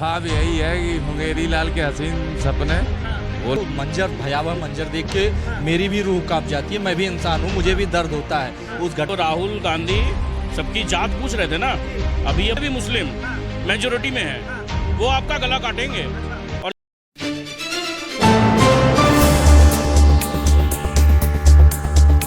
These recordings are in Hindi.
भाव यही है कि मुंगेरी लाल के हसीन सपने वो मंजर, भयावह मंजर देख के मेरी भी रूह कांप जाती है। मैं भी इंसान हूँ, मुझे भी दर्द होता है उस तो राहुल गांधी सबकी जात पूछ रहे थे ना, अभी ये भी मुस्लिम मेजोरिटी में है, वो आपका गला काटेंगे। और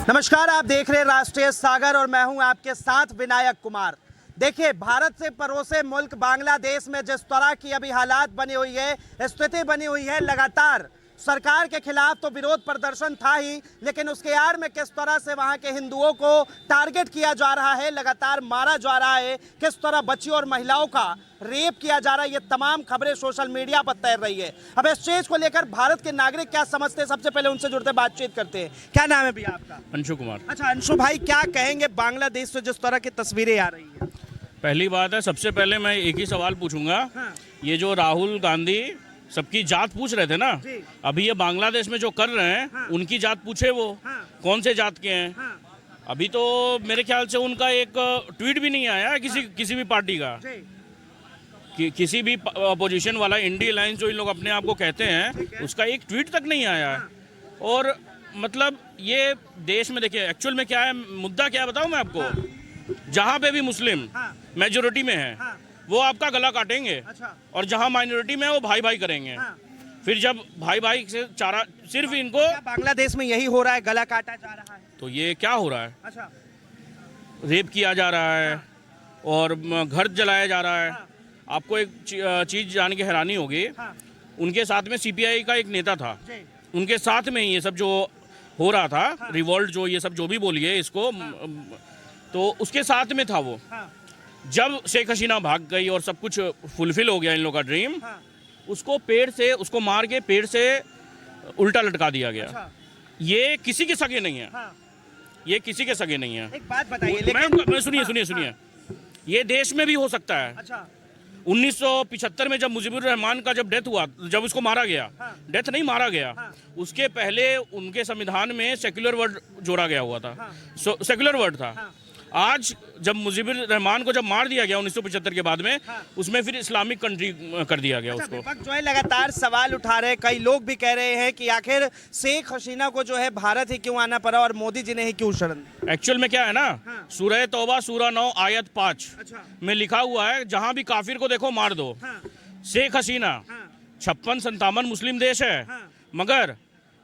नमस्कार, आप देख रहे हैं राष्ट्रीय सागर और मैं हूं आपके साथ विनायक कुमार। देखिए, भारत से पड़ोसे मुल्क बांग्लादेश में जिस तरह की अभी हालात बनी हुई है, स्थिति बनी हुई है, लगातार सरकार के खिलाफ तो विरोध प्रदर्शन था ही, लेकिन उसके आड़ में किस तरह से वहां के हिंदुओं को टारगेट किया जा रहा है, लगातार मारा जा रहा है, किस तरह बच्चियों और महिलाओं का रेप किया जा रहा है, ये तमाम खबरें सोशल मीडिया पर तैर रही है। अब इस चीज को लेकर भारत के नागरिक क्या समझते हैं, सबसे पहले उनसे जुड़ते बातचीत करते हैं। क्या नाम है भैया आपका? अंशु कुमार। अच्छा अंशु भाई, क्या कहेंगे बांग्लादेश से जिस तरह की तस्वीरें आ रही है? पहली बात है, सबसे पहले मैं एक ही सवाल पूछूंगा। हाँ। ये जो राहुल गांधी सबकी जात पूछ रहे थे ना, जी। अभी ये बांग्लादेश में जो कर रहे हैं, हाँ। उनकी जात पूछे वो हाँ। कौन से जात के हैं। हाँ। अभी तो मेरे ख्याल से उनका एक ट्वीट भी नहीं आया है किसी भी पार्टी का, किसी भी अपोजिशन वाला, इंडिया अलायंस जो इन लोग अपने आप को कहते हैं, उसका एक ट्वीट तक नहीं आया है। और मतलब ये देश में देखिए एक्चुअल में क्या है, मुद्दा क्या है बताऊं मैं आपको। जहाँ पे भी मुस्लिम मेजोरिटी में है, वो आपका गला काटेंगे। अच्छा। और जहाँ माइनॉरिटी में है, वो भाई भाई करेंगे। हाँ। फिर जब भाई भाई से चारा सिर्फ इनको, क्या बांग्लादेश में यही हो रहा है, गला काटा जा रहा है? तो ये क्या हो रहा है, अच्छा। रेप किया जा रहा है और घर जलाया जा रहा है। हाँ। आपको एक चीज़ जान के हैरानी होगी, हाँ। उनके साथ में सीपीआई का एक नेता था, जी। उनके साथ में ही ये सब जो हो रहा था, हाँ। रिवॉल्ट जो ये सब जो भी बोलिए इसको, तो उसके साथ में था वो। हाँ। जब शेख हसीना भाग गई और सब कुछ फुलफिल हो गया इन लोग का ड्रीम, हाँ। उसको पेड़ से, उसको मार के पेड़ से उल्टा लटका दिया गया। अच्छा। ये किसी के सगे नहीं है। हाँ। ये किसी के सगे नहीं है। एक बात बताइए, मैं सुनिए, ये देश में भी हो सकता है। अच्छा। 1975 में जब मुजीबुर रहमान का जब डेथ हुआ, जब उसको मारा गया, हाँ। डेथ नहीं मारा गया, हाँ। उसके पहले उनके संविधान में सेक्युलर वर्ड जोड़ा गया हुआ था। हाँ। सेक्युलर वर्ड था। हाँ। आज जब मुजीबुर रहमान को जब मार दिया गया 1975 के बाद में, हाँ। उसमें फिर इस्लामिक कंट्री कर दिया गया अच्छा, उसको। विपक्ष जो है लगातार सवाल उठा रहे हैं, कई लोग भी कह रहे हैं कि आखिर शेख हसीना को जो है भारत ही क्यों आना पड़ा और मोदी जी ने ही क्यों शरण दी? एक्चुअल में क्या है ना, हाँ। सूरह तौबा सूरह 9 आयत 5 अच्छा। में लिखा हुआ है, जहां भी काफिर को देखो मार दो। हाँ। शेख हसीना हाँ। 56-57 मुस्लिम देश है, हाँ। मगर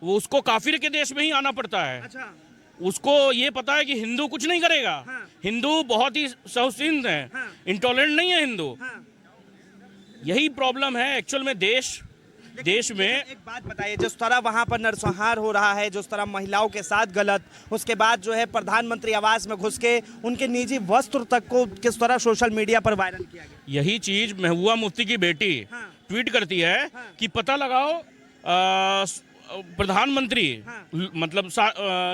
वो उसको काफिर के देश में ही आना पड़ता है। अच्छा। उसको ये पता है कि हिंदू कुछ नहीं करेगा। हाँ। हिंदू बहुत ही सौशीन है, हाँ। इंटॉलरेंट नहीं है हिंदू। हाँ। यही प्रॉब्लम है एक्चुअल में देश में। एक बात बताइए, जिस तरह वहाँ पर नरसंहार हो रहा है, जिस तरह महिलाओं के साथ गलत, उसके बाद जो है प्रधानमंत्री आवास में घुस के उनके निजी वस्त्र तक को किस तरह सोशल मीडिया पर वायरल किया गया। यही चीज महबूबा मुफ्ती की बेटी हाँ। ट्वीट करती है। हाँ। कि पता लगाओ, प्रधानमंत्री हाँ। मतलब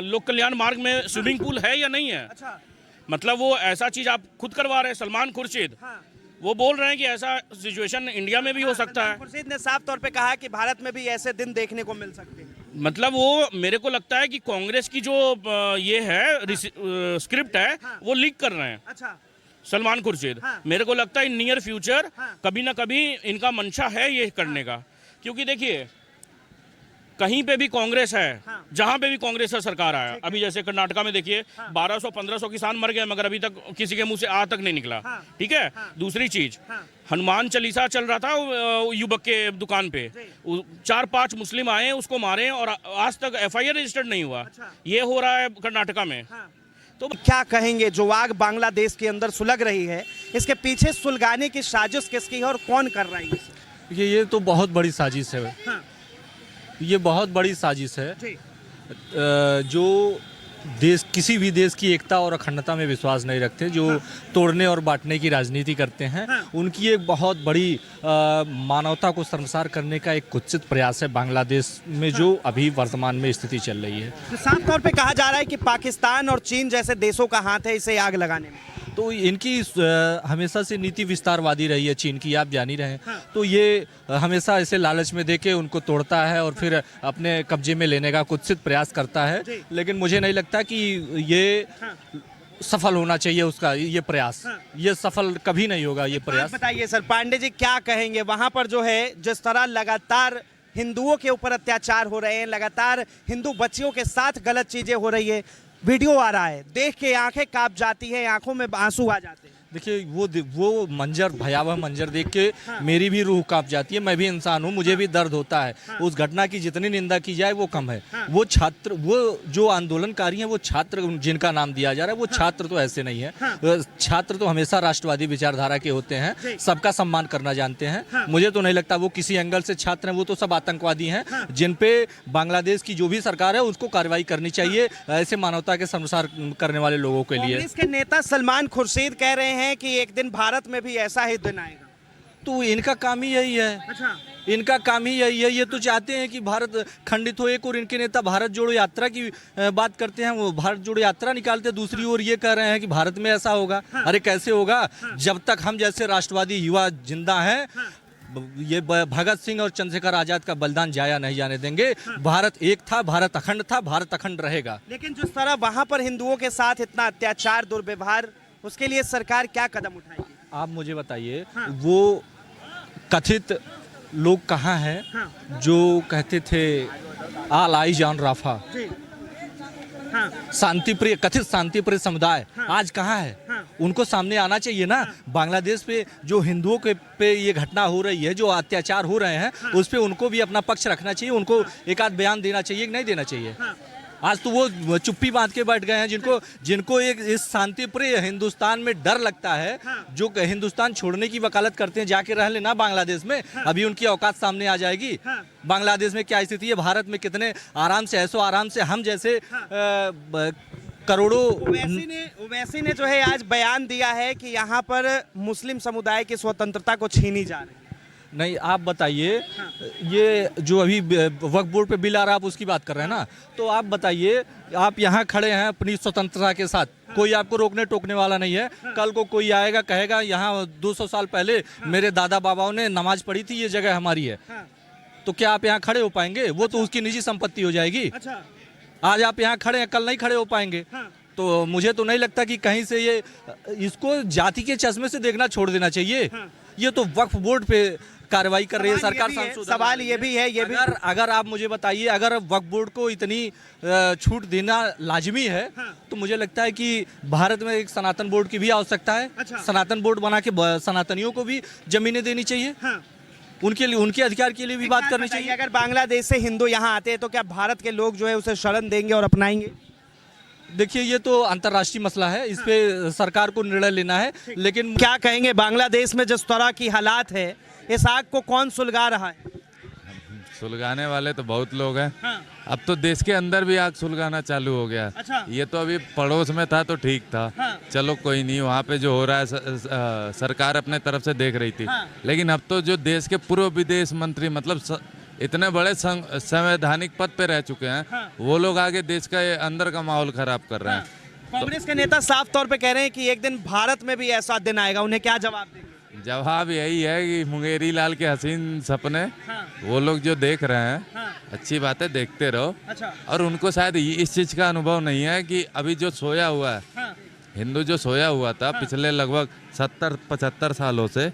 लोक कल्याण मार्ग में स्विमिंग पूल है या नहीं है। अच्छा। मतलब वो ऐसा चीज आप खुद करवा रहे हैं। सलमान खुर्शीद हाँ। वो बोल रहे हैं कि ऐसा सिचुएशन इंडिया में भी हो सकता है। खुर्शीद ने साफ तौर पे कहा कि भारत में भी ऐसे दिन देखने को मिल सकते हैं। मतलब वो, मेरे को लगता है कि कांग्रेस की जो ये है स्क्रिप्ट है, हाँ। वो लीक कर रहे हैं अच्छा। सलमान खुर्शीद। हाँ। मेरे को लगता है नियर फ्यूचर हाँ। कभी ना कभी इनका मंशा है ये करने का। क्योंकि देखिए, कहीं पे भी कांग्रेस है, हाँ। जहां पे भी कांग्रेस का सरकार आया, अभी जैसे कर्नाटका में देखिए, 1200-1500 किसान मर गए, मगर अभी तक किसी के मुंह से आ तक नहीं निकला। हाँ। ठीक है। हाँ। दूसरी चीज, हाँ। हनुमान चालीसा चल रहा था युवक के दुकान पे, 4-5 मुस्लिम आए, उसको मारे और आज तक FIR रजिस्टर्ड नहीं हुआ। अच्छा। ये हो रहा है कर्नाटका में। हाँ। तो क्या कहेंगे, जो आग बांग्लादेश के अंदर सुलग रही है, इसके पीछे सुलगाने की साजिश किसकी है और कौन कर रहा है इसे? ये तो बहुत बड़ी साजिश है। हाँ। ये बहुत बड़ी साजिश है। जी। जो देश, किसी भी देश की एकता और अखंडता में विश्वास नहीं रखते, जो तोड़ने और बांटने की राजनीति करते हैं, उनकी एक बहुत बड़ी मानवता को शर्मसार करने का एक कुत्सित प्रयास है बांग्लादेश में, जो अभी वर्तमान में स्थिति चल रही है। तो साफ तौर पे कहा जा रहा है कि पाकिस्तान और चीन जैसे देशों का हाथ है इसे आग लगाने में। तो इनकी हमेशा से नीति विस्तारवादी रही है चीन की, आप जान ही रहे हैं। तो ये हमेशा ऐसे लालच में देके उनको तोड़ता है और फिर अपने कब्जे में लेने का कुत्सित प्रयास करता है। लेकिन मुझे नहीं लगता कि ये सफल होना चाहिए उसका ये प्रयास। ये सफल कभी नहीं होगा ये प्रयास। बताइए सर, पांडे जी क्या कहेंगे? वहां पर जो है जिस तरह लगातार हिंदुओं के ऊपर अत्याचार हो रहे हैं, लगातार हिंदू बच्चियों के साथ गलत चीजें हो रही है, वीडियो आ रहा है, देख के आंखें कांप जाती है, आंखों में आंसू आ जाते हैं। देखिए वो मंजर, भयावह मंजर देख के मेरी भी रूह कांप जाती है। मैं भी इंसान हूँ, मुझे भी दर्द होता है। उस घटना की जितनी निंदा की जाए वो कम है। वो छात्र, वो जो आंदोलनकारी हैं, वो छात्र जिनका नाम दिया जा रहा है, वो छात्र तो ऐसे नहीं है। छात्र तो हमेशा राष्ट्रवादी विचारधारा के होते हैं, सबका सम्मान करना जानते हैं। मुझे तो नहीं लगता वो किसी एंगल से छात्र हैं, वो तो सब आतंकवादी हैं जिन पे बांग्लादेश की जो भी सरकार है उसको कार्रवाई करनी चाहिए ऐसे मानवता के संसार करने वाले लोगों के लिए। कांग्रेस के नेता सलमान खुर्शीद कह रहे हैं कि एक दिन भारत में भी ऐसा ही दिन आएगा। तो इनका काम ही यही है। अच्छा, इनका काम ही यही है। ये तो चाहते हैं कि भारत खंडित हो। एक और इनके नेता भारत जोड़ो यात्रा की बात करते हैं, वो भारत जोड़ो यात्रा निकालते, दूसरी ओर ये कह रहे हैं कि भारत में ऐसा होगा। अरे कैसे होगा? जब तक हम जैसे राष्ट्रवादी युवा जिंदा हैं, ये भगत सिंह और चंद्रशेखर आजाद का बलिदान जाया नहीं जाने देंगे। भारत एक था, भारत अखंड था, भारत अखंड रहेगा। लेकिन जिस तरह वहां पर हिंदुओं के साथ इतना अत्याचार, दुर्व्यवहार, उसके लिए सरकार क्या कदम उठाएगी? आप मुझे बताइए, वो कथित लोग कहाँ हैं जो कहते थे आल आइज ऑन राफा? शांतिप्रिय, कथित शांतिप्रिय समुदाय आज कहाँ है? उनको सामने आना चाहिए ना। बांग्लादेश पे जो हिंदुओं के पे ये घटना हो रही है, जो अत्याचार हो रहे हैं, उस पे उनको भी अपना पक्ष रखना चाहिए। उनको एक आध बयान देना चाहिए कि नहीं देना चाहिए? आज तो वो चुप्पी बांध के बैठ गए हैं, जिनको एक इस शांतिप्रिय हिंदुस्तान में डर लगता है, जो हिंदुस्तान छोड़ने की वकालत करते हैं, जाके रह लेना बांग्लादेश में, अभी उनकी औकात सामने आ जाएगी। बांग्लादेश में क्या स्थिति है, भारत में कितने आराम से, ऐसो आराम से हम जैसे करोड़ों। ओवैसी ने जो है आज बयान दिया है कि यहाँ पर मुस्लिम समुदाय की स्वतंत्रता को छीनी जा रही है। नहीं, आप बताइए, ये जो अभी वक्फ बोर्ड पे बिल आ रहा है, आप उसकी बात कर रहे हैं ना? तो आप बताइए, आप यहाँ खड़े हैं अपनी स्वतंत्रता के साथ, कोई आपको रोकने टोकने वाला नहीं है। कल को कोई आएगा कहेगा यहाँ 200 साल पहले मेरे दादा बाबाओं ने नमाज पढ़ी थी, ये जगह हमारी है, तो क्या आप यहाँ खड़े हो पाएंगे? वो तो उसकी निजी संपत्ति हो जाएगी। आज आप यहाँ खड़े हैं, कल नहीं खड़े हो पाएंगे। तो मुझे तो नहीं लगता कि कहीं से ये, इसको जाति के चश्मे से देखना छोड़ देना चाहिए। ये तो वक्फ बोर्ड पे कार्रवाई कर रही है सरकार। सवाल ये भी है, अगर आप मुझे बताइए, अगर वक्फ बोर्ड को इतनी छूट देना लाजमी है, तो मुझे लगता है कि भारत में एक सनातन बोर्ड की भी आवश्यकता है। सनातन बोर्ड बना के सनातनियों को भी जमीनें देनी चाहिए। उनके लिए, उनके अधिकार के लिए भी बात करनी चाहिए। अगर बांग्लादेश से हिंदू यहाँ आते हैं तो क्या भारत के लोग जो है उसे शरण देंगे और अपनाएंगे? देखिए, ये तो अंतर्राष्ट्रीय मसला है, इस पे सरकार को निर्णय लेना है। लेकिन क्या कहेंगे, बांग्लादेश में जिस तरह की हालात है, इस आग को कौन सुलगा रहा है? सुलगाने वाले तो बहुत लोग हैं। अब तो देश के अंदर भी आग सुलगाना चालू हो गया। ये तो अभी पड़ोस में था तो ठीक था, चलो कोई नहीं, वहाँ पे जो हो रहा है सरकार अपने तरफ से देख रही थी। लेकिन अब तो जो देश के पूर्व विदेश मंत्री, मतलब इतने बड़े संवैधानिक पद पे रह चुके हैं, वो लोग आगे देश का अंदर का माहौल खराब कर रहे हैं। कांग्रेस के नेता साफ तौर पे कह रहे हैं कि एक दिन भारत में भी ऐसा दिन आएगा, उन्हें क्या जवाब देंगे? जवाब यही है कि मुंगेरी लाल के हसीन सपने वो लोग जो देख रहे हैं, अच्छी बातें देखते रहो। और उनको शायद इस चीज का अनुभव नहीं है कि अभी जो सोया हुआ है, हिंदू जो सोया हुआ था पिछले लगभग 70-75 सालों से,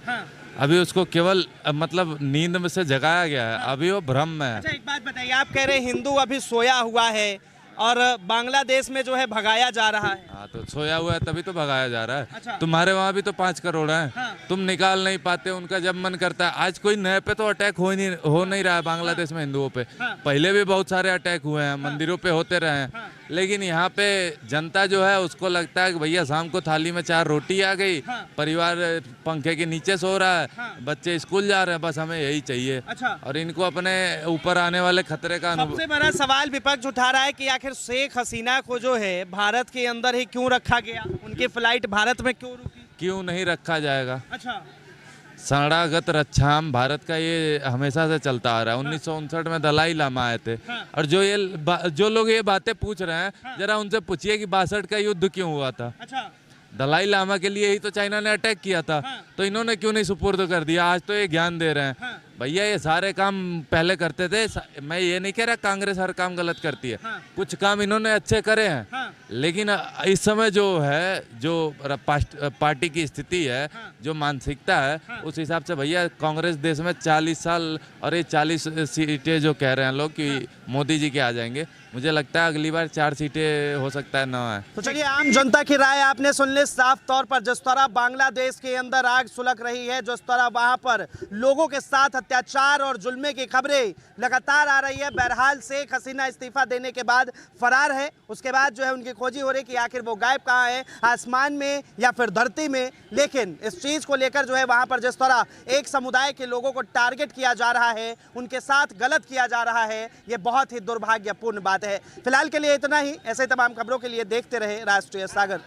अभी उसको केवल मतलब नींद में से जगाया गया है, अभी वो भ्रम में है। अच्छा, एक बात बताइए, आप कह रहे हैं हिंदू अभी सोया हुआ है और बांग्लादेश में जो है भगाया जा रहा है। हाँ, तो सोया हुआ है तभी तो भगाया जा रहा है। अच्छा। तुम्हारे वहाँ भी तो 5 करोड़ हैं। तुम निकाल नहीं पाते, उनका जब मन करता है। आज कोई नए पे तो अटैक हो नहीं रहा है बांग्लादेश में हिंदुओं पे। पहले भी बहुत सारे अटैक हुए हैं, मंदिरों पे होते रहे हैं, लेकिन यहाँ पे जनता जो है उसको लगता है कि भैया शाम को थाली में 4 रोटी आ गई, परिवार पंखे के नीचे सो रहा है, बच्चे स्कूल जा रहे हैं, बस हमें यही चाहिए। और इनको अपने ऊपर आने वाले खतरे का अनुभव। सबसे बड़ा सवाल विपक्ष उठा रहा है कि आखिर शेख हसीना को जो है भारत के अंदर ही क्यों रखा गया, उनकी फ्लाइट भारत में क्यों रुकी? क्यों नहीं रखा जाएगा? अच्छा, शरणागत रक्षाम भारत का ये हमेशा से चलता आ रहा है। 1959 में दलाई लामा आए थे। और जो लोग ये बातें पूछ रहे हैं, जरा उनसे पूछिए कि 62 का युद्ध क्यों हुआ था। अच्छा, दलाई लामा के लिए ही तो चाइना ने अटैक किया था, तो इन्होंने क्यों नहीं सुपुर्द कर दिया? आज तो ये ज्ञान दे रहे हैं। भैया ये सारे काम पहले करते थे। मैं ये नहीं कह रहा कांग्रेस हर काम गलत करती है, कुछ काम इन्होंने अच्छे करे हैं, लेकिन इस समय जो है, जो पार्टी की स्थिति है, जो मानसिकता है, उस हिसाब से भैया कांग्रेस देश में 40 साल और ये 40 सीटें जो कह रहे हैं लोग कि मोदी जी के आ जाएंगे, मुझे लगता है अगली बार 4 सीटें हो सकता है ना आए। तो चलिए, आम जनता की राय आपने सुन ली। साफ तौर पर जिस तरह बांग्लादेश के अंदर आग सुलग रही है, जिस तरह वहां पर लोगों के साथ अत्याचार और जुल्मे की खबरें लगातार आ रही है। बहरहाल शेख हसीना इस्तीफा देने के बाद फरार है, उसके बाद जो है उनकी खोजी हो रही कि आखिर वो गायब कहाँ है, आसमान में या फिर धरती में। लेकिन इस चीज को लेकर जो है वहां पर जिस तरह एक समुदाय के लोगों को टारगेट किया जा रहा है, उनके साथ गलत किया जा रहा है, ये बहुत ही दुर्भाग्यपूर्ण बात है। फिलहाल के लिए इतना ही। ऐसे तमाम खबरों के लिए देखते रहे राष्ट्रीय सागर।